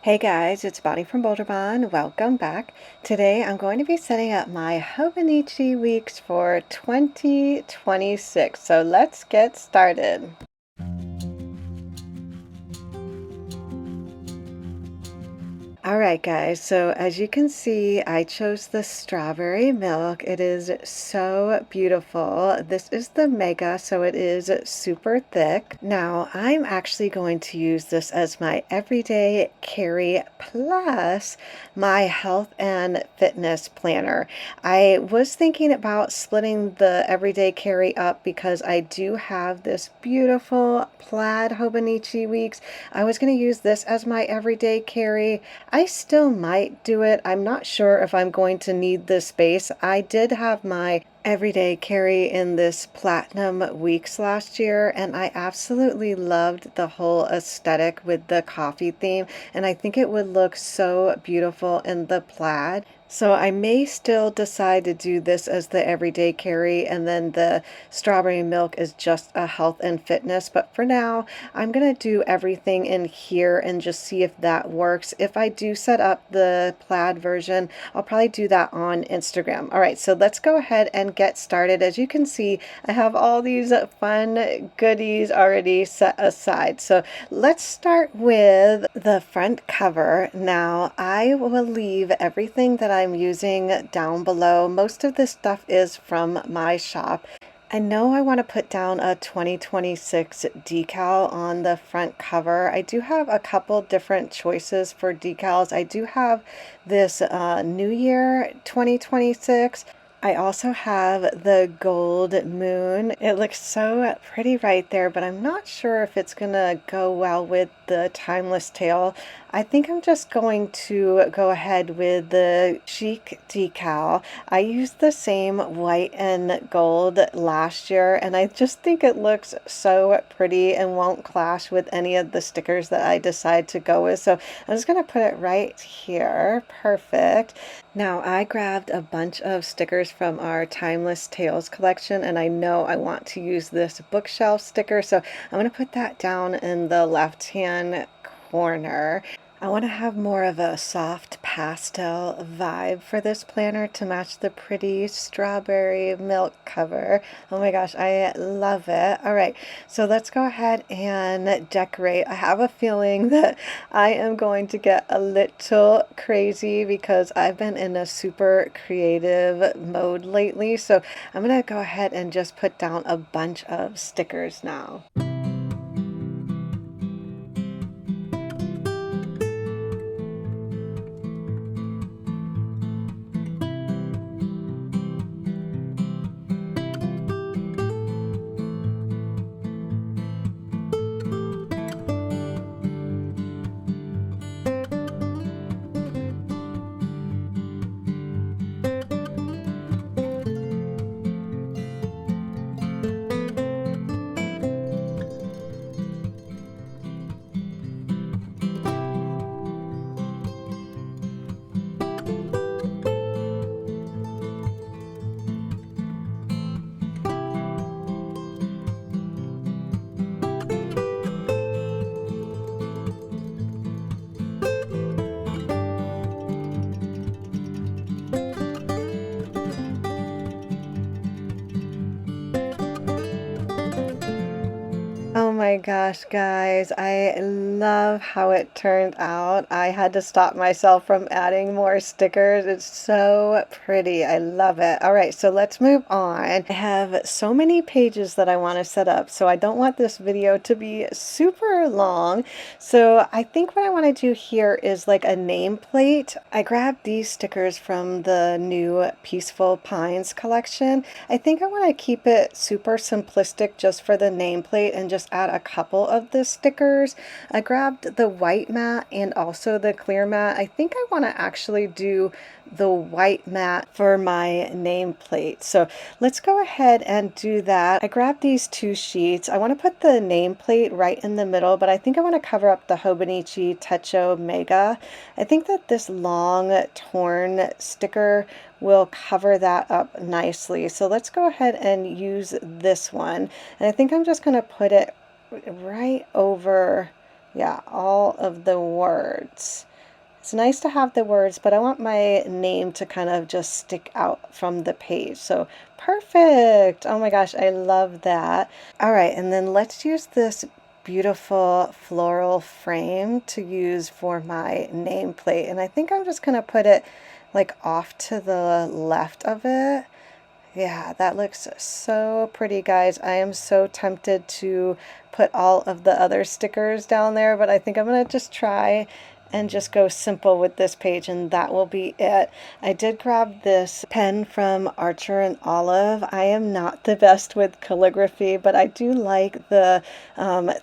Hey guys, it's Bonnie from Boulder Bond. Welcome back. Today I'm going to be setting up my Hobonichi Weeks for 2026. So let's get started. Alright guys, so as you can see, I chose the strawberry milk. It is so beautiful. This is the mega, so it is super thick. Now, I'm actually going to use this as my everyday carry plus my health and fitness planner. I was thinking about splitting the everyday carry up because I do have this beautiful plaid Hobonichi Weeks. I was going to use this as my everyday carry. I still might do it. I'm not sure if I'm going to need this space. I did have my everyday carry in this platinum weeks last year, and I absolutely loved the whole aesthetic with the coffee theme, and I think it would look so beautiful in the plaid. So I may still decide to do this as the everyday carry, and then the strawberry milk is just a health and fitness. But for now, I'm going to do everything in here and just see if that works. If I do set up the plaid version, I'll probably do that on Instagram. All right, so let's go ahead and get started. As you can see, I have all these fun goodies already set aside. So let's start with the front cover. Now, I will leave everything that I'm using down below. Most of this stuff is from my shop. I know I want to put down a 2026 decal on the front cover. I do have a couple different choices for decals. I do have this New Year 2026. I also have the gold moon. It looks so pretty right there, but I'm not sure if it's gonna go well with the timeless tail. I think I'm just going to go ahead with the chic decal. I used the same white and gold last year, and I just think it looks so pretty and won't clash with any of the stickers that I decide to go with. So I'm just gonna put it right here. Perfect. Now, I grabbed a bunch of stickers from our Timeless Tales collection, and I know I want to use this bookshelf sticker, so I'm going to put that down in the left-hand corner. I want to have more of a soft pastel vibe for this planner to match the pretty strawberry milk cover. Oh my gosh, I love it. All right, so let's go ahead and decorate. I have a feeling that I am going to get a little crazy because I've been in a super creative mode lately. So I'm going to go ahead and just put down a bunch of stickers now. Oh my gosh, guys, I love how it turned out. I had to stop myself from adding more stickers. It's so pretty. I love it. All right, so let's move on. I have so many pages that I want to set up, so I don't want this video to be super long. So I think what I want to do here is like a nameplate. I grabbed these stickers from the new Peaceful Pines collection. I think I want to keep it super simplistic just for the nameplate and just add a couple of the stickers. I grabbed the white mat and also the clear mat. I think I want to actually do the white mat for my nameplate. So let's go ahead and do that. I grabbed these two sheets. I want to put the nameplate right in the middle, but I think I want to cover up the Hobonichi Techo Mega. I think that this long torn sticker will cover that up nicely. So let's go ahead and use this one. And I think I'm just going to put it right over, yeah, all of the words. It's nice to have the words, but I want my name to kind of just stick out from the page. So perfect. Oh my gosh, I love that. All right, and then let's use this beautiful floral frame to use for my nameplate. And I think I'm just gonna put it like off to the left of it. Yeah, that looks so pretty, guys. I am so tempted to put all of the other stickers down there, but I think I'm going to just try and just go simple with this page, and that will be it. I did grab this pen from Archer and Olive. I am not the best with calligraphy, but I do like the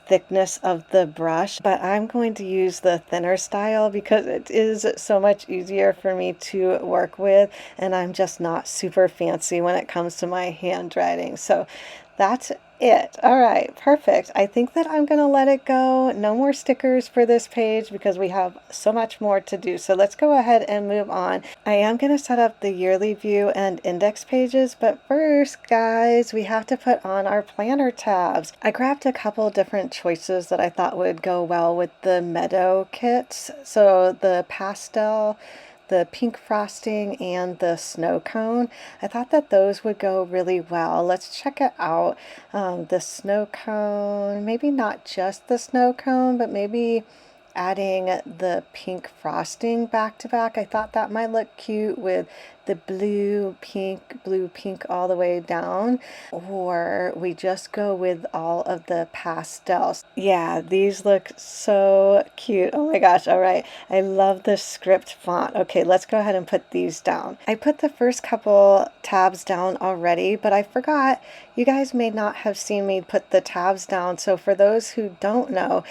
thickness of the brush, but I'm going to use the thinner style because it is so much easier for me to work with, and I'm just not super fancy when it comes to my handwriting. So that's it. All right, perfect. I think that I'm going to let it go. No more stickers for this page because we have so much more to do. So let's go ahead and move on. I am going to set up the yearly view and index pages, but first, guys, we have to put on our planner tabs. I grabbed a couple different choices that I thought would go well with the Meadow kits. So the pastel, the pink frosting, and the snow cone. I thought that those would go really well. Let's check it out. The snow cone, maybe not just the snow cone, but maybe adding the pink frosting back to back. I thought that might look cute with the blue, pink all the way down. Or we just go with all of the pastels. Yeah, these look so cute. Oh my gosh, all right. I love the script font. Okay, let's go ahead and put these down. I put the first couple tabs down already, but I forgot. You guys may not have seen me put the tabs down. So for those who don't know,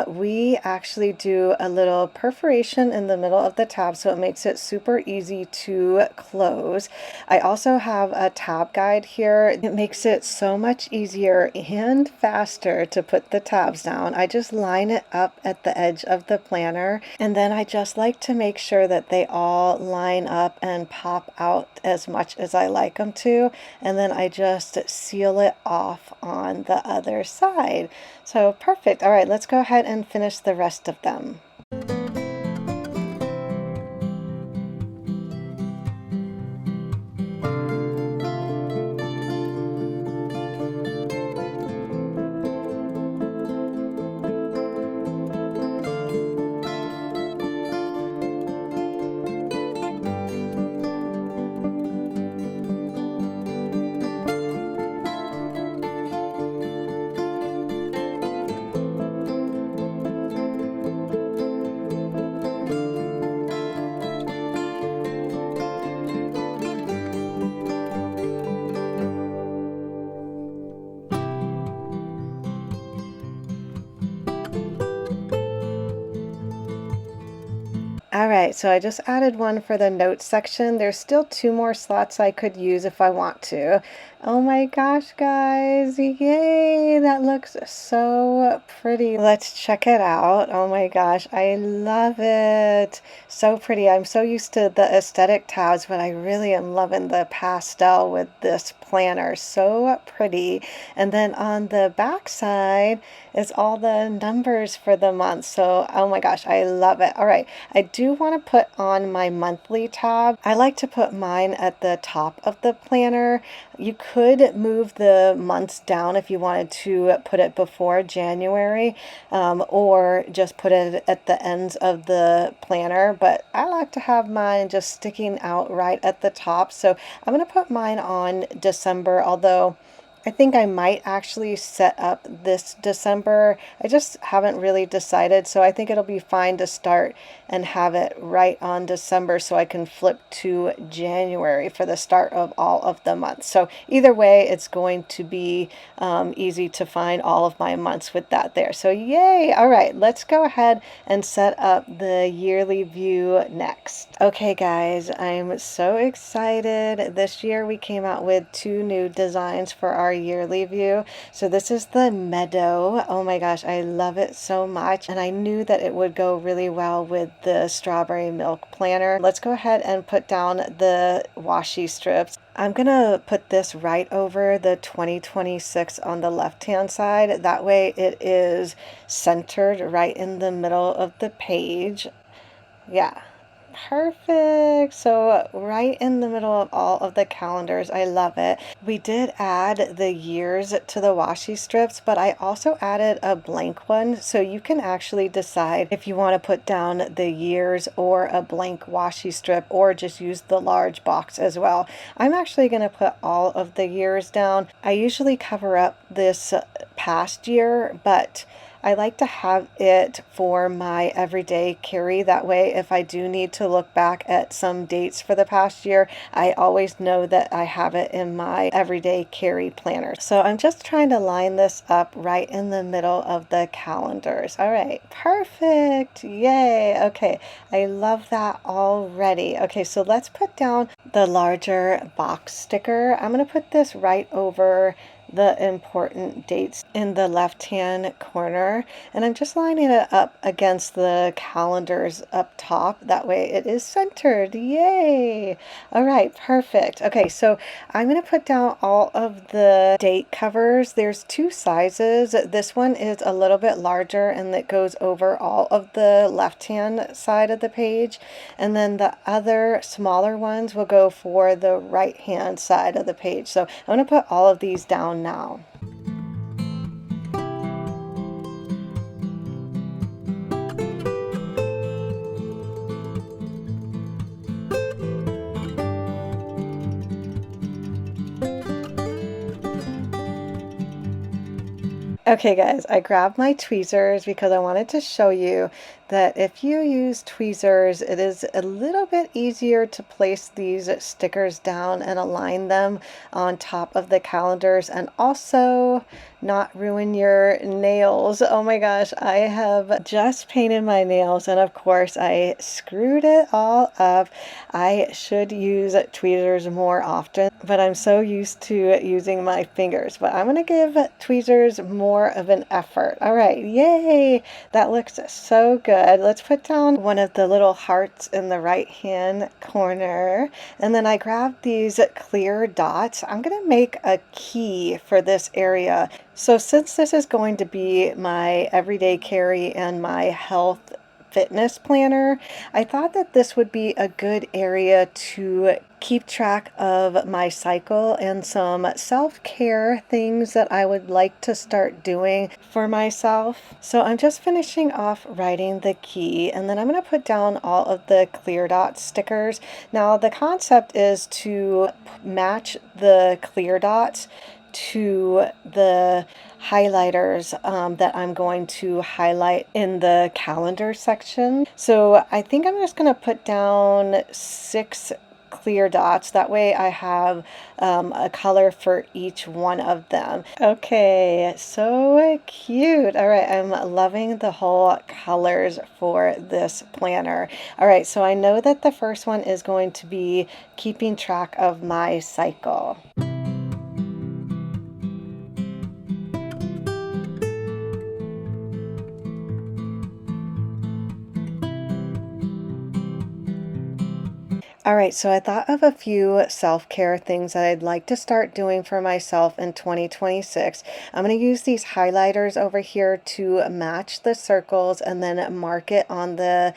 we actually do a little perforation in the middle of the tab, so it makes it super easy to close. I also have a tab guide here. It makes it so much easier and faster to put the tabs down. I just line it up at the edge of the planner, and then I just like to make sure that they all line up and pop out as much as I like them to, and then I just seal it off on the other side. So perfect. All right, let's go ahead and finish the rest of them. All right, so I just added one for the notes section. There's still 2 more slots I could use if I want to. Oh my gosh, guys, yay, that looks so pretty. Let's check it out. Oh my gosh, I love it. So pretty. I'm so used to the aesthetic tabs, but I really am loving the pastel with this planner. So pretty. And then on the back side is all the numbers for the month. So, oh my gosh, I love it. All right, I do want to put on my monthly tab. I like to put mine at the top of the planner. You could move the months down if you wanted to put it before January, or just put it at the ends of the planner, but I like to have mine just sticking out right at the top. So I'm going to put mine on December, although I think I might actually set up this December. I just haven't really decided, so I think it'll be fine to start and have it right on December so I can flip to January for the start of all of the months. So either way, it's going to be easy to find all of my months with that there. So yay! All right, let's go ahead and set up the yearly view next. Okay, guys, I'm so excited. This year we came out with 2 new designs for our yearly view. So this is the Meadow. Oh my gosh, I love it so much, and I knew that it would go really well with the strawberry milk planner. Let's go ahead and put down the washi strips. I'm gonna put this right over the 2026 on the left hand side. That way it is centered right in the middle of the page. Yeah. Perfect. So right in the middle of all of the calendars. I love it. We did add the years to the washi strips, but I also added a blank one. So you can actually decide if you want to put down the years or a blank washi strip, or just use the large box as well. I'm actually going to put all of the years down. I usually cover up this past year, but I like to have it for my everyday carry. That way, if I do need to look back at some dates for the past year, I always know that I have it in my everyday carry planner. So I'm just trying to line this up right in the middle of the calendars. All right, perfect. Yay. Okay, I love that already. Okay, so let's put down the larger box sticker. I'm going to put this right over the important dates in the left hand corner, and I'm just lining it up against the calendars up top. That way it is centered. Yay! All right, perfect. Okay, so I'm going to put down all of the date covers. There's two sizes. This one is a little bit larger and that goes over all of the left hand side of the page, and then the other smaller ones will go for the right hand side of the page. So I'm going to put all of these down now. Okay guys, I grabbed my tweezers because I wanted to show you that if you use tweezers, it is a little bit easier to place these stickers down and align them on top of the calendars, and also not ruin your nails. Oh my gosh, I have just painted my nails and of course I screwed it all up. I should use tweezers more often, but I'm so used to using my fingers. But I'm gonna give tweezers more of an effort. All right, yay! That looks so good. Let's put down one of the little hearts in the right hand corner, and then I grabbed these clear dots. I'm gonna make a key for this area. So since this is going to be my everyday carry and my health fitness planner, I thought that this would be a good area to keep track of my cycle and some self-care things that I would like to start doing for myself. So I'm just finishing off writing the key, and then I'm going to put down all of the clear dot stickers. Now the concept is to match the clear dots to the highlighters that I'm going to highlight in the calendar section. So I think I'm just going to put down 6 clear dots. That way I have a color for each one of them. Okay, so cute. All right, I'm loving the whole colors for this planner. All right, so I know that the first one is going to be keeping track of my cycle. All right, so I thought of a few self-care things that I'd like to start doing for myself in 2026. I'm going to use these highlighters over here to match the circles and then mark it on the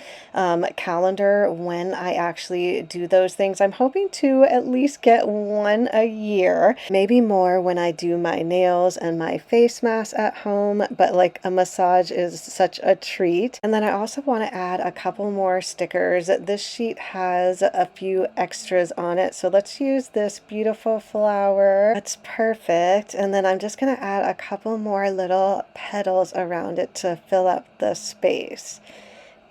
calendar when I actually do those things. I'm hoping to at least get one a year, maybe more when I do my nails and my face mask at home, but like a massage is such a treat. And then I also want to add a couple more stickers. This sheet has a few extras on it, so let's use this beautiful flower. That's perfect. And then I'm just going to add a couple more little petals around it to fill up the space.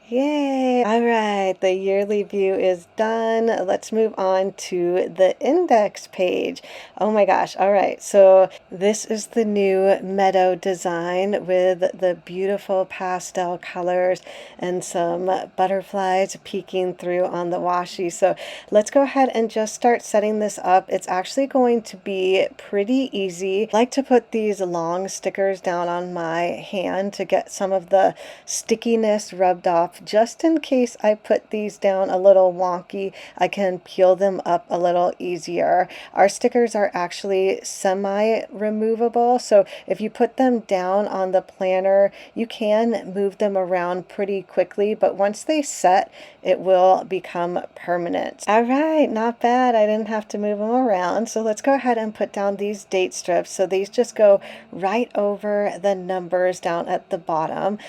Yay! All right, the yearly view is done. Let's move on to the index page. Oh my gosh. All right, so this is the new meadow design with the beautiful pastel colors and some butterflies peeking through on the washi. So let's go ahead and just start setting this up. It's actually going to be pretty easy. I like to put these long stickers down on my hand to get some of the stickiness rubbed off, just in case I put put these down a little wonky, I can peel them up a little easier. Our stickers are actually semi-removable, so if you put them down on the planner, you can move them around pretty quickly, but once they set, it will become permanent. All right, not bad. I didn't have to move them around. So let's go ahead and put down these date strips. So these just go right over the numbers down at the bottom.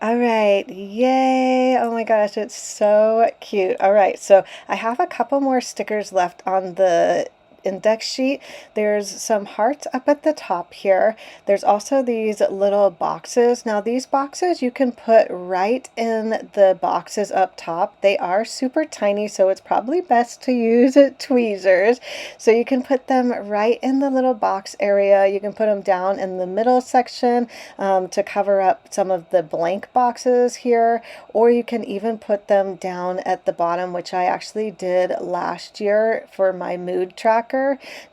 All right, yay! Oh my gosh, it's so cute. All right, so I have a couple more stickers left on the index sheet. There's some hearts up at the top here. There's also these little boxes. Now these boxes you can put right in the boxes up top. They are super tiny, so it's probably best to use tweezers. So you can put them right in the little box area. You can put them down in the middle section to cover up some of the blank boxes here, or you can even put them down at the bottom, which I actually did last year for my mood tracker.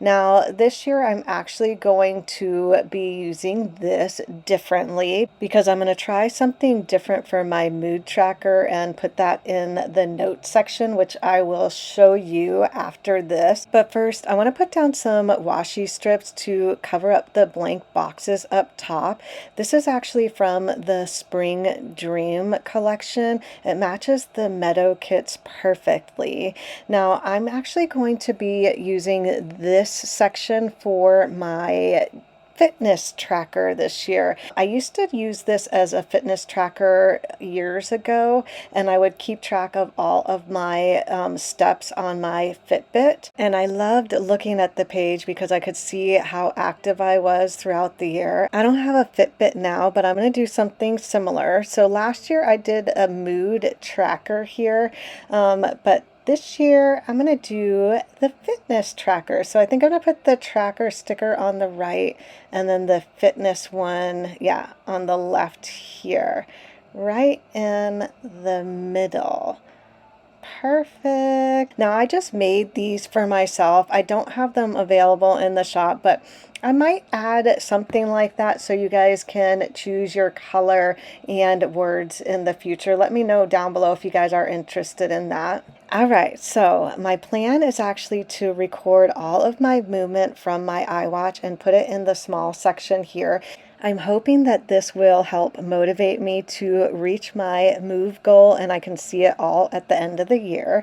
Now this year I'm actually going to be using this differently because I'm going to try something different for my mood tracker and put that in the notes section, which I will show you after this. But first I want to put down some washi strips to cover up the blank boxes up top. This is actually from the Spring Dream collection. It matches the Meadow kits perfectly. Now I'm actually going to be using this section for my fitness tracker this year. I used to use this as a fitness tracker years ago, and I would keep track of all of my steps on my Fitbit, and I loved looking at the page because I could see how active I was throughout the year. I don't have a Fitbit now, but I'm going to do something similar. So last year I did a mood tracker here, but this year I'm going to do the fitness tracker. So I think I'm going to put the tracker sticker on the right and then the fitness one, yeah, on the left here, right in the middle. Perfect. Now I just made these for myself. I don't have them available in the shop, but I might add something like that so you guys can choose your color and words in the future. Let me know down below if you guys are interested in that. All right, so my plan is actually to record all of my movement from my iWatch and put it in the small section here. I'm hoping that this will help motivate me to reach my move goal and I can see it all at the end of the year.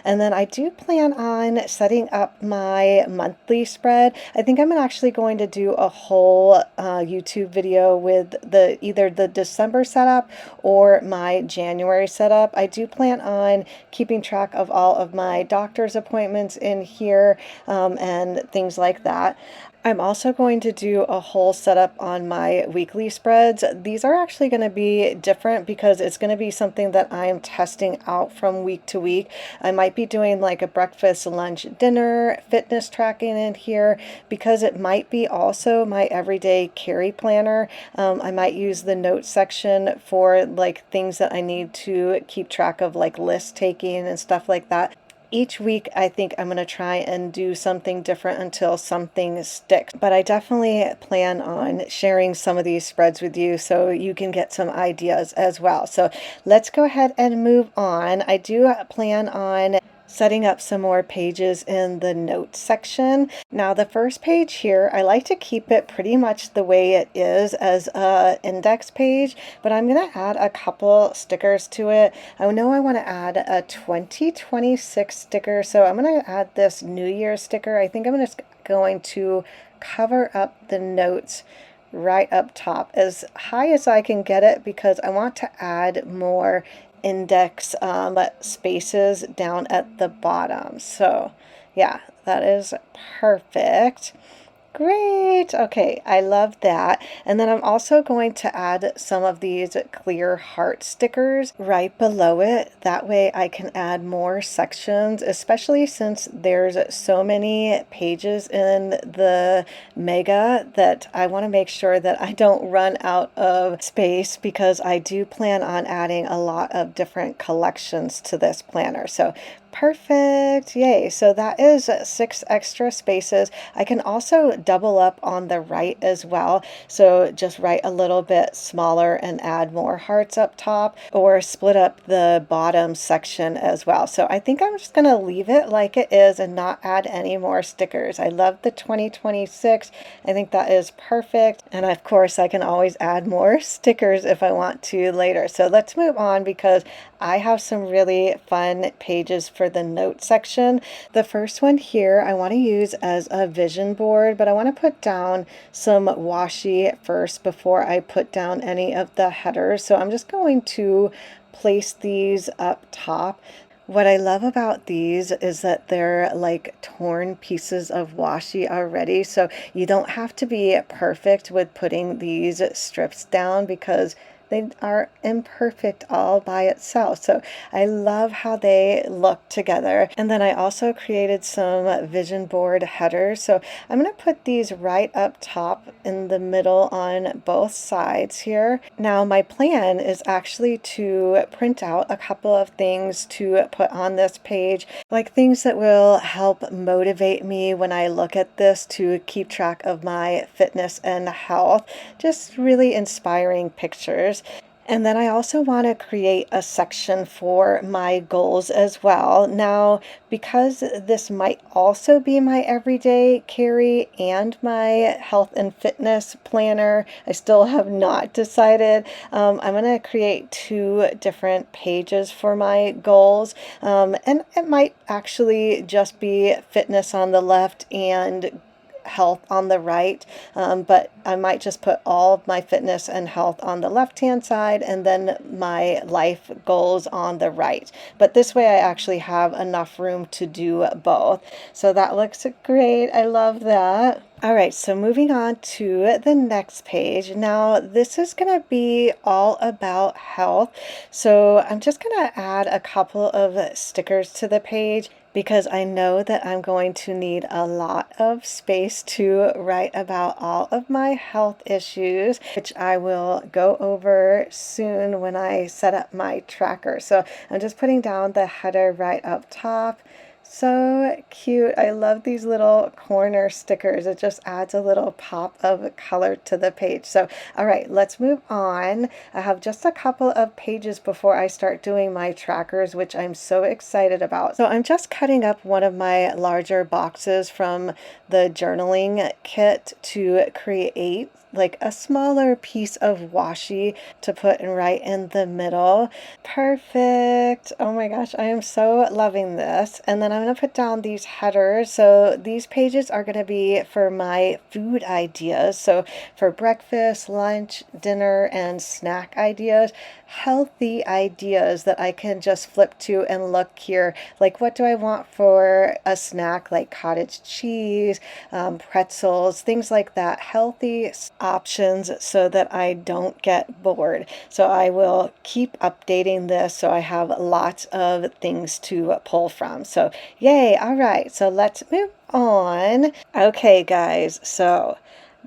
And then I do plan on setting up my monthly spread. I think I'm actually going to do a whole YouTube video with either the December setup or my January setup. I do plan on keeping track of all of my doctor's appointments in here and things like that. I'm also going to do a whole setup on my weekly spreads. These are actually going to be different because it's going to be something that I'm testing out from week to week. I might be doing like a breakfast, lunch, dinner, fitness tracking in here because it might be also my everyday carry planner. I might use the notes section for like things that I need to keep track of, like list taking and stuff like that. Each week, I think I'm going to try and do something different until something sticks. But I definitely plan on sharing some of these spreads with you so you can get some ideas as well. So let's go ahead and move on. I do plan on setting up some more pages in the notes section. Now the first page here, I like to keep it pretty much the way it is as a index page, but I'm going to add a couple stickers to it. I know I want to add a 2026 sticker, so I'm going to add this New Year sticker. I think I'm just going to cover up the notes right up top as high as I can get it because I want to add more index spaces down at the bottom. So yeah, that is perfect. Great. Okay, I love that. And then I'm also going to add some of these clear heart stickers right below it. That way I can add more sections, especially since there's so many pages in the Mega that I want to make sure that I don't run out of space because I do plan on adding a lot of different collections to this planner. So perfect. Yay. So that is 6 extra spaces. I can also double up on the right as well. So just write a little bit smaller and add more hearts up top, or split up the bottom section as well. So I think I'm just going to leave it like it is and not add any more stickers. I love the 2026. I think that is perfect. And of course, I can always add more stickers if I want to later. So let's move on because I have some really fun pages for the note section. The first one here I want to use as a vision board, but I want to put down some washi first before I put down any of the headers. So I'm just going to place these up top. What I love about these is that they're like torn pieces of washi already, so you don't have to be perfect with putting these strips down because they are imperfect all by itself. So I love how they look together. And then I also created some vision board headers. So I'm going to put these right up top in the middle on both sides here. Now my plan is actually to print out a couple of things to put on this page, like things that will help motivate me when I look at this to keep track of my fitness and health. Just really inspiring pictures. And then I also want to create a section for my goals as well. Now, because this might also be my everyday carry and my health and fitness planner, I still have not decided. I'm going to create 2 different pages for my goals. And it might actually just be fitness on the left and health on the right, but I might just put all of my fitness and health on the left hand side and then my life goals on the right. But this way I actually have enough room to do both. So that looks great. I love that. All right, so moving on to the next page. Now, this is going to be all about health. So I'm just going to add a couple of stickers to the page because I know that I'm going to need a lot of space to write about all of my health issues, which I will go over soon when I set up my tracker. So I'm just putting down the header right up top. So cute. I love these little corner stickers. It just adds a little pop of color to the page. So, all right, let's move on. I have just a couple of pages before I start doing my trackers, which I'm so excited about. So I'm just cutting up one of my larger boxes from the journaling kit to create like a smaller piece of washi to put right in the middle. Perfect. Oh my gosh, I am so loving this. And then I'm going to put down these headers. So these pages are going to be for my food ideas. So for breakfast, lunch, dinner, and snack ideas, healthy ideas that I can just flip to and look here. Like, what do I want for a snack? Like cottage cheese, pretzels, things like that. Healthy options so that I don't get bored. So I will keep updating this so I have lots of things to pull from. So yay. All right. So let's move on. Okay, guys. So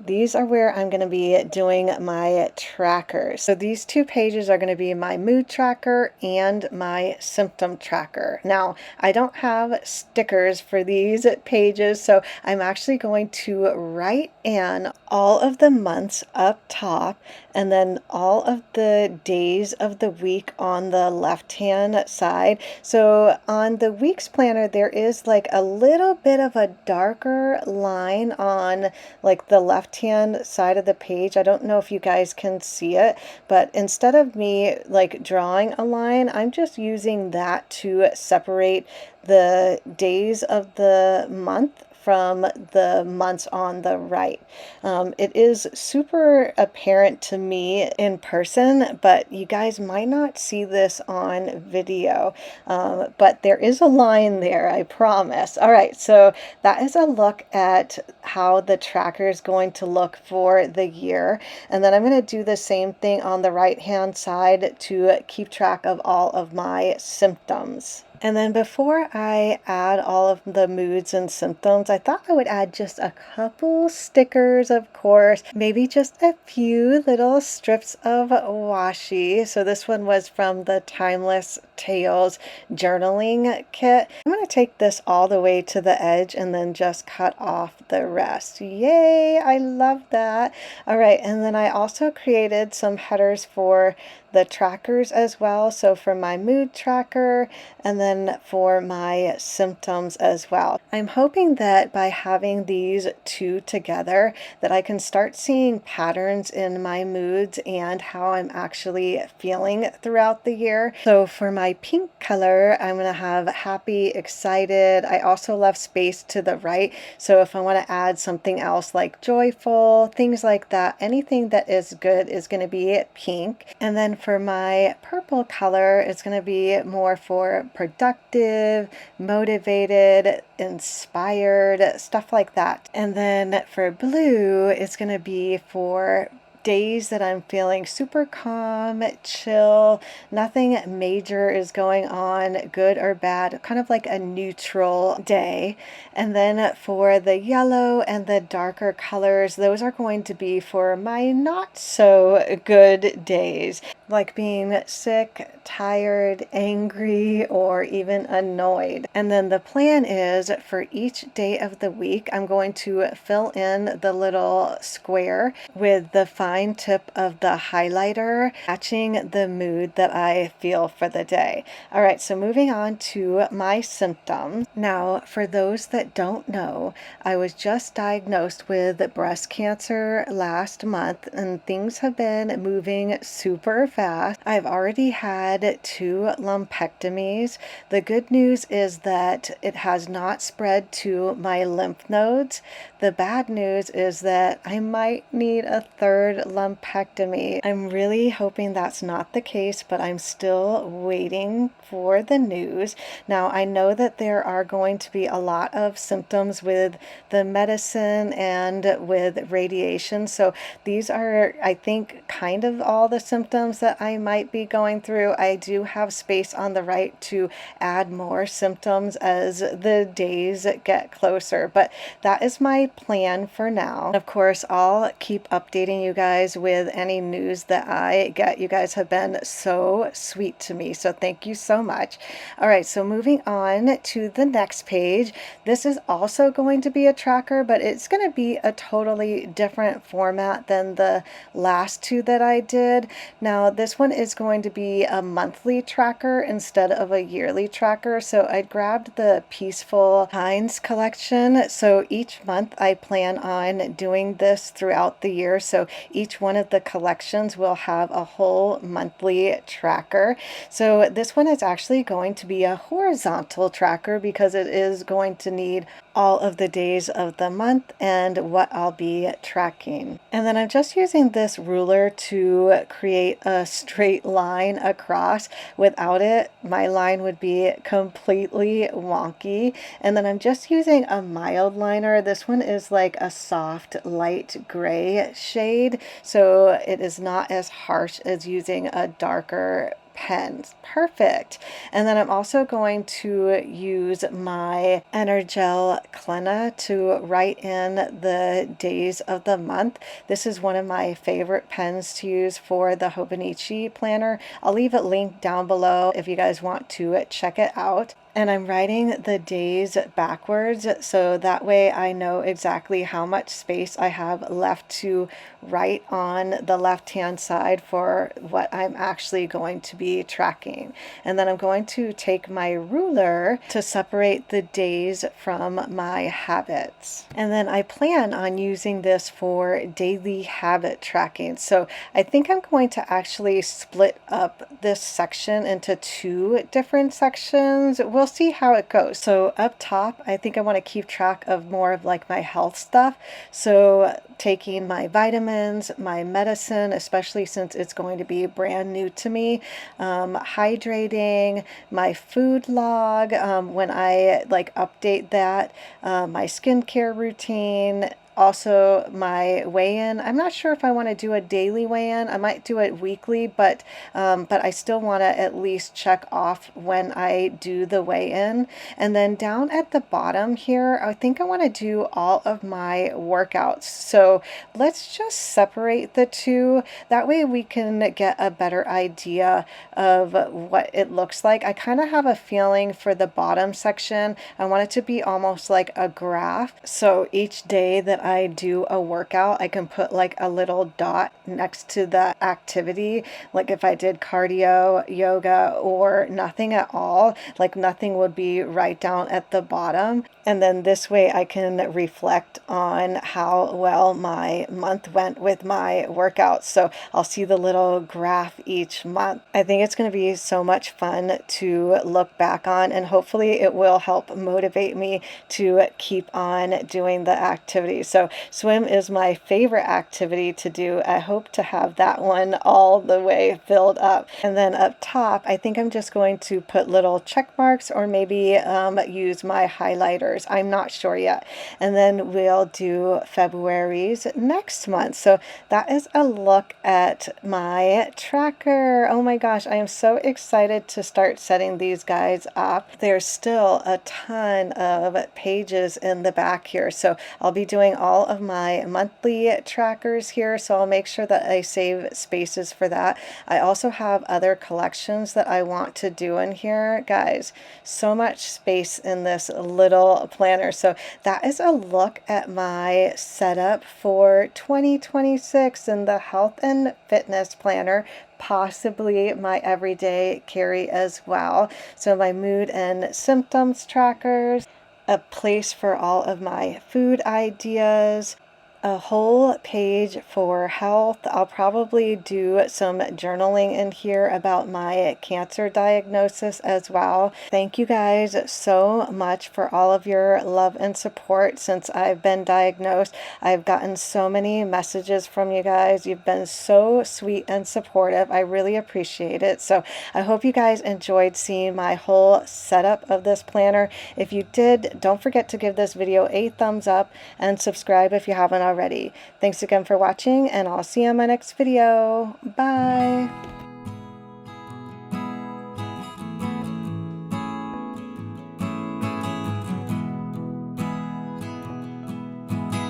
these are where I'm going to be doing my trackers. So these 2 pages are going to be my mood tracker and my symptom tracker. Now, I don't have stickers for these pages, so I'm actually going to write in all of the months up top and then all of the days of the week on the left-hand side. So on the weeks planner, there is like a little bit of a darker line on like the left-hand side of the page. I don't know if you guys can see it, but instead of me like drawing a line, I'm just using that to separate the days of the month from the months on the right. It is super apparent to me in person, but you guys might not see this on video. But there is a line there, I promise. All right, so that is a look at how the tracker is going to look for the year. And then I'm going to do the same thing on the right-hand side to keep track of all of my symptoms. And then before I add all of the moods and symptoms, I thought I would add just a couple stickers, of course, maybe just a few little strips of washi. So this one was from the Timeless Tales journaling kit. I'm going to take this all the way to the edge and then just cut off the rest. Yay, I love that. All right, and then I also created some headers for the trackers as well. So for my mood tracker and then for my symptoms as well. I'm hoping that by having these two together that I can start seeing patterns in my moods and how I'm actually feeling throughout the year. So for my pink color, I'm going to have happy, excited. I also left space to the right. So if I want to add something else like joyful, things like that, anything that is good is going to be pink. And then for my purple color, it's going to be more for productive, motivated, inspired, stuff like that. And then for blue, it's going to be for days that I'm feeling super calm, chill, nothing major is going on, good or bad, kind of like a neutral day. And then for the yellow and the darker colors, those are going to be for my not so good days, like being sick, tired, angry, or even annoyed. And then the plan is for each day of the week, I'm going to fill in the little square with the fine tip of the highlighter, matching the mood that I feel for the day. All right, so moving on to my symptoms. Now, for those that don't know, I was just diagnosed with breast cancer last month, and things have been moving super fast. I've already had 2 lumpectomies. The good news is that it has not spread to my lymph nodes. The bad news is that I might need a 3rd lumpectomy. I'm really hoping that's not the case, but I'm still waiting for the news. Now, I know that there are going to be a lot of symptoms with the medicine and with radiation. So these are, I think, kind of all the symptoms that I might be going through. I do have space on the right to add more symptoms as the days get closer, but that is my plan for now. Of course, I'll keep updating you guys with any news that I get. You guys have been so sweet to me, so thank you so much. All right, so moving on to the next page. This is also going to be a tracker, but it's going to be a totally different format than the last 2 that I did. Now, this one is going to be a monthly tracker instead of a yearly tracker. So I grabbed the Peaceful Pines collection. So each month I plan on doing this throughout the year. So each one of the collections will have a whole monthly tracker. So this one is actually going to be a horizontal tracker because it is going to need all of the days of the month and what I'll be tracking. And then I'm just using this ruler to create a straight line across. Without it, my line would be completely wonky. And then I'm just using a mild liner. This one is like a soft light gray shade, so it is not as harsh as using a darker pens. Perfect. And then I'm also going to use my Energel Clenna to write in the days of the month. This is one of my favorite pens to use for the Hobonichi planner. I'll leave it linked down below if you guys want to check it out. And I'm writing the days backwards, so that way I know exactly how much space I have left to write on the left-hand side for what I'm actually going to be tracking. And then I'm going to take my ruler to separate the days from my habits. And then I plan on using this for daily habit tracking. So I think I'm going to actually split up this section into 2 different sections. we'll see how it goes. So up top, I think I want to keep track of more of like my health stuff. So taking my vitamins, my medicine, especially since it's going to be brand new to me, hydrating, my food log, when I like update that, my skincare routine, also my weigh-in. I'm not sure if I want to do a daily weigh-in. I might do it weekly, but I still want to at least check off when I do the weigh-in. And then down at the bottom here, I think I want to do all of my workouts. So let's just separate the two. That way we can get a better idea of what it looks like. I kind of have a feeling for the bottom section. I want it to be almost like a graph. So each day that I do a workout, I can put like a little dot next to the activity. Like if I did cardio, yoga, or nothing at all, like nothing would be right down at the bottom. And then this way I can reflect on how well my month went with my workouts. So I'll see the little graph each month. I think it's going to be so much fun to look back on, and hopefully it will help motivate me to keep on doing the activities. So swim is my favorite activity to do. I hope to have that one all the way filled up. And then up top, I think I'm just going to put little check marks, or maybe use my highlighters. I'm not sure yet. And then we'll do February's next month. So that is a look at my tracker. Oh my gosh, I am so excited to start setting these guys up. There's still a ton of pages in the back here. So I'll be doing all of my monthly trackers here. So I'll make sure that I save spaces for that. I also have other collections that I want to do in here. Guys, so much space in this little planner. So that is a look at my setup for 2026 in the health and fitness planner, possibly my everyday carry as well. So my mood and symptoms trackers, a place for all of my food ideas, a whole page for health. I'll probably do some journaling in here about my cancer diagnosis as well. Thank you guys so much for all of your love and support since I've been diagnosed. I've gotten so many messages from you guys. You've been so sweet and supportive. I really appreciate it. So I hope you guys enjoyed seeing my whole setup of this planner. If you did, don't forget to give this video a thumbs up and subscribe if you haven't already. Thanks again for watching, and I'll see you in my next video. Bye!